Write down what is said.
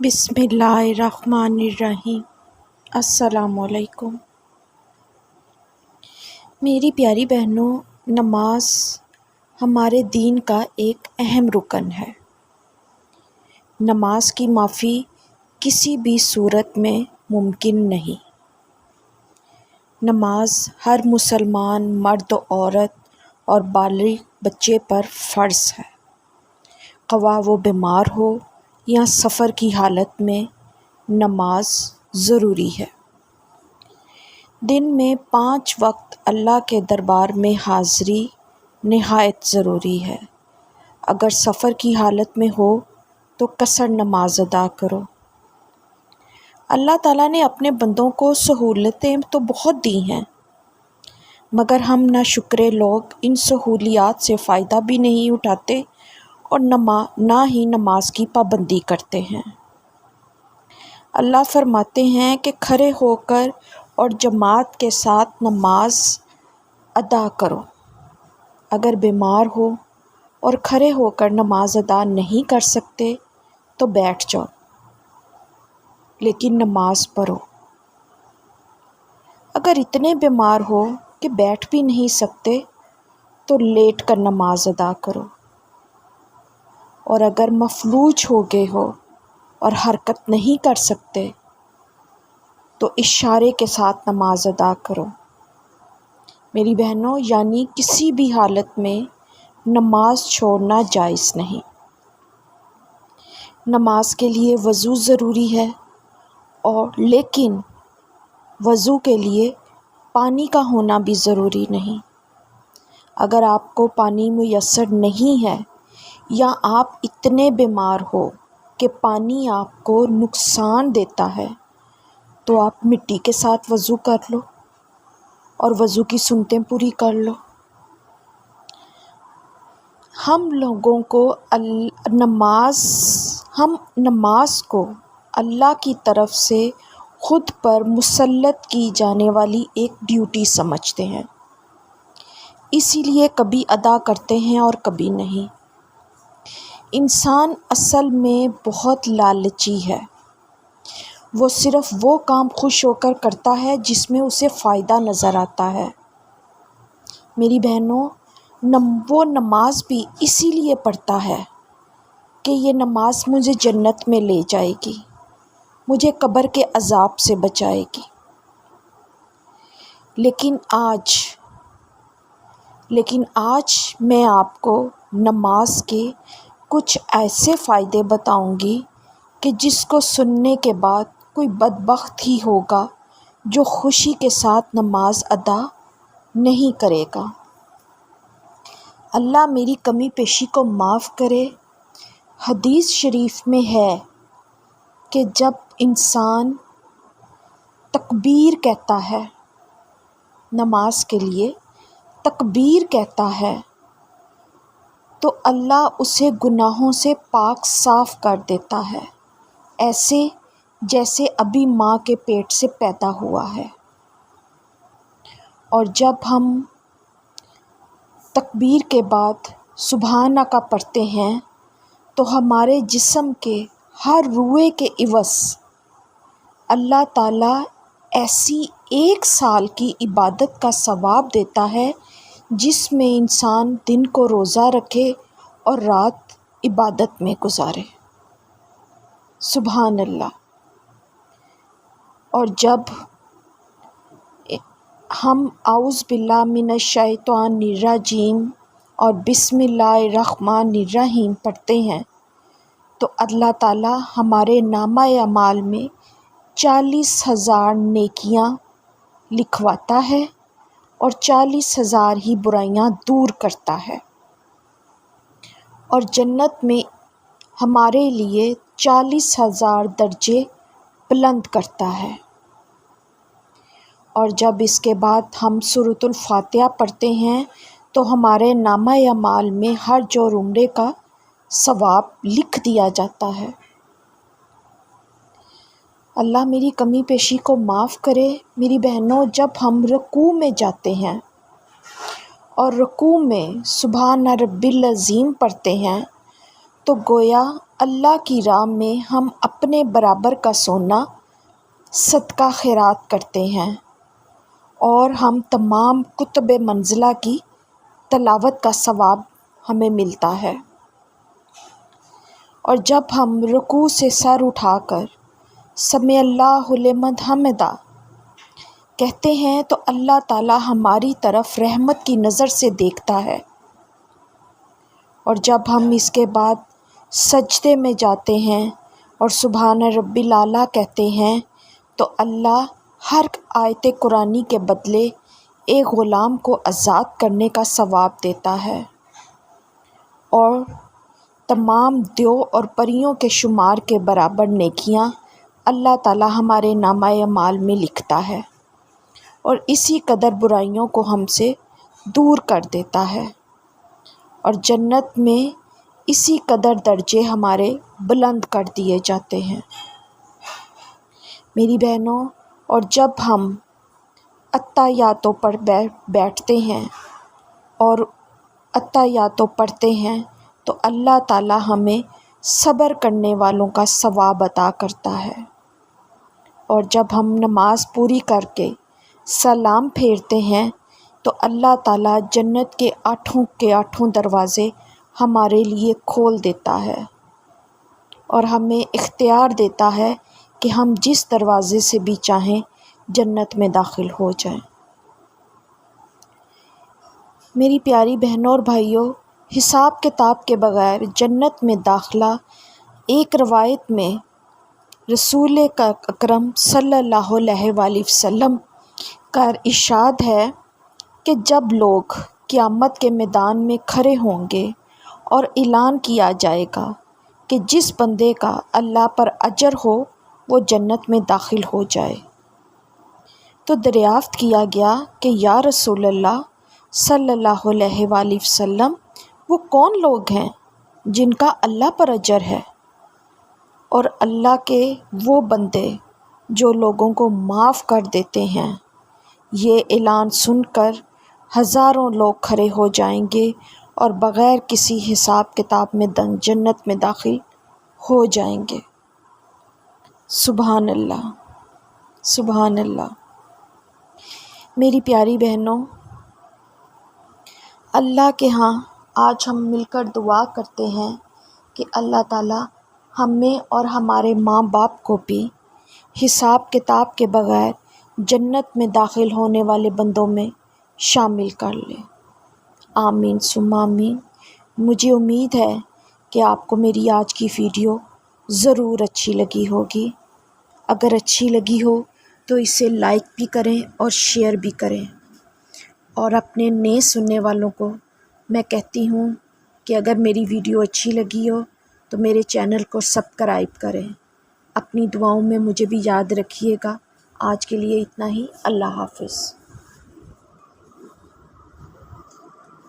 بسم اللہ الرحمن الرحیم۔ السلام علیکم میری پیاری بہنوں، نماز ہمارے دین کا ایک اہم رکن ہے۔ نماز کی معافی کسی بھی صورت میں ممکن نہیں۔ نماز ہر مسلمان مرد و عورت اور بالغ بچے پر فرض ہے، خواہ وہ بیمار ہو یا سفر کی حالت میں نماز ضروری ہے۔ دن میں 5 وقت اللہ کے دربار میں حاضری نہایت ضروری ہے۔ اگر سفر کی حالت میں ہو تو قصر نماز ادا کرو۔ اللہ تعالیٰ نے اپنے بندوں کو سہولتیں تو بہت دی ہیں، مگر ہم ناشکرے لوگ ان سہولیات سے فائدہ بھی نہیں اٹھاتے اور نہ ہی نماز کی پابندی کرتے ہیں۔ اللہ فرماتے ہیں کہ کھڑے ہو کر اور جماعت کے ساتھ نماز ادا کرو۔ اگر بیمار ہو اور کھڑے ہو کر نماز ادا نہیں کر سکتے تو بیٹھ جاؤ، لیکن نماز پڑھو۔ اگر اتنے بیمار ہو کہ بیٹھ بھی نہیں سکتے تو لیٹ کر نماز ادا کرو، اور اگر مفلوج ہو گئے ہو اور حرکت نہیں کر سکتے تو اشارے کے ساتھ نماز ادا کرو۔ میری بہنوں، یعنی کسی بھی حالت میں نماز چھوڑنا جائز نہیں۔ نماز کے لیے وضو ضروری ہے، لیکن وضو کے لیے پانی کا ہونا بھی ضروری نہیں۔ اگر آپ کو پانی میسر نہیں ہے یا آپ اتنے بیمار ہو کہ پانی آپ کو نقصان دیتا ہے تو آپ مٹی کے ساتھ وضو کر لو اور وضو کی سنتیں پوری کر لو۔ ہم نماز کو اللہ کی طرف سے خود پر مسلط کی جانے والی ایک ڈیوٹی سمجھتے ہیں، اسی لیے کبھی ادا کرتے ہیں اور کبھی نہیں۔ انسان اصل میں بہت لالچی ہے، وہ صرف وہ کام خوش ہو کر کرتا ہے جس میں اسے فائدہ نظر آتا ہے۔ میری بہنوں، وہ نماز بھی اسی لیے پڑھتا ہے کہ یہ نماز مجھے جنت میں لے جائے گی، مجھے قبر کے عذاب سے بچائے گی۔ لیکن آج میں آپ کو نماز کے کچھ ایسے فائدے بتاؤں گی کہ جس کو سننے کے بعد کوئی بدبخت ہی ہوگا جو خوشی کے ساتھ نماز ادا نہیں کرے گا۔ اللہ میری کمی پیشی کو معاف کرے۔ حدیث شریف میں ہے کہ جب انسان تکبیر کہتا ہے، نماز کے لیے تکبیر کہتا ہے، تو اللہ اسے گناہوں سے پاک صاف کر دیتا ہے، ایسے جیسے ابھی ماں کے پیٹ سے پیدا ہوا ہے۔ اور جب ہم تکبیر کے بعد سبحانک پڑھتے ہیں تو ہمارے جسم کے ہر روئے کے عوض اللہ تعالیٰ ایسی 1 سال کی عبادت کا ثواب دیتا ہے جس میں انسان دن کو روزہ رکھے اور رات عبادت میں گزارے۔ سبحان اللہ۔ اور جب ہم اعوذ باللہ من الشیطان الرجیم اور بسم اللہ الرحمن الرحیم پڑھتے ہیں تو اللہ تعالیٰ ہمارے نامہ اعمال میں 40,000 نیکیاں لکھواتا ہے اور 40,000 ہی برائیاں دور کرتا ہے، اور جنت میں ہمارے لیے 40,000 درجے بلند کرتا ہے۔ اور جب اس کے بعد ہم سورۃ الفاتحہ پڑھتے ہیں تو ہمارے نامہ اعمال میں حج اور عمرے کا ثواب لکھ دیا جاتا ہے۔ اللہ میری کمی پیشی کو معاف کرے۔ میری بہنوں، جب ہم رکوع میں جاتے ہیں اور رکوع میں سبحان ربی العظیم پڑھتے ہیں تو گویا اللہ کی راہ میں ہم اپنے برابر کا سونا صدقہ خیرات کرتے ہیں اور ہم تمام کتب منزلہ کی تلاوت کا ثواب ہمیں ملتا ہے، اور جب ہم رکوع سے سر اٹھا کر سمع اللہ لمن حمدہ کہتے ہیں تو اللہ تعالی ہماری طرف رحمت کی نظر سے دیکھتا ہے، اور جب ہم اس کے بعد سجدے میں جاتے ہیں اور سبحان ربی الاعلیٰ کہتے ہیں تو اللہ ہر آیت قرآنی کے بدلے ایک غلام کو آزاد کرنے کا ثواب دیتا ہے، اور تمام دیو اور پریوں کے شمار کے برابر نیکیاں اللہ تعالی ہمارے نامہ اعمال میں لکھتا ہے، اور اسی قدر برائیوں کو ہم سے دور کر دیتا ہے، اور جنت میں اسی قدر درجے ہمارے بلند کر دیے جاتے ہیں۔ میری بہنوں، اور جب ہم اتحیاتوں پر بیٹھتے ہیں اور اتحیاتوں پڑھتے ہیں تو اللہ تعالی ہمیں صبر کرنے والوں کا ثواب عطا کرتا ہے، اور جب ہم نماز پوری کر کے سلام پھیرتے ہیں تو اللہ تعالی جنت کے آٹھوں دروازے ہمارے لیے کھول دیتا ہے، اور ہمیں اختیار دیتا ہے کہ ہم جس دروازے سے بھی چاہیں جنت میں داخل ہو جائیں۔ میری پیاری بہنوں اور بھائیوں، حساب کتاب کے بغیر جنت میں داخلہ، ایک روایت میں رسول اکرم صلی اللہ علیہ وآلہ وسلم کا ارشاد ہے کہ جب لوگ قیامت کے میدان میں کھڑے ہوں گے اور اعلان کیا جائے گا کہ جس بندے کا اللہ پر اجر ہو وہ جنت میں داخل ہو جائے، تو دریافت کیا گیا کہ یا رسول اللہ صلی اللہ علیہ وآلہ وسلم، وہ کون لوگ ہیں جن کا اللہ پر اجر ہے؟ اور اللہ کے وہ بندے جو لوگوں کو معاف کر دیتے ہیں۔ یہ اعلان سن کر ہزاروں لوگ کھڑے ہو جائیں گے اور بغیر کسی حساب کتاب میں جنت میں داخل ہو جائیں گے۔ سبحان اللہ، سبحان اللہ۔ میری پیاری بہنوں، اللہ کے ہاں آج ہم مل کر دعا کرتے ہیں کہ اللہ تعالی ہمیں اور ہمارے ماں باپ کو بھی حساب کتاب کے بغیر جنت میں داخل ہونے والے بندوں میں شامل کر لے۔ آمین ثم آمین۔ مجھے امید ہے کہ آپ کو میری آج کی ویڈیو ضرور اچھی لگی ہوگی۔ اگر اچھی لگی ہو تو اسے لائک بھی کریں اور شیئر بھی کریں، اور اپنے نئے سننے والوں کو میں کہتی ہوں کہ اگر میری ویڈیو اچھی لگی ہو تو میرے چینل کو سبسکرائب کریں۔ اپنی دعاؤں میں مجھے بھی یاد رکھیے گا۔ آج کے لیے اتنا ہی۔ اللہ حافظ۔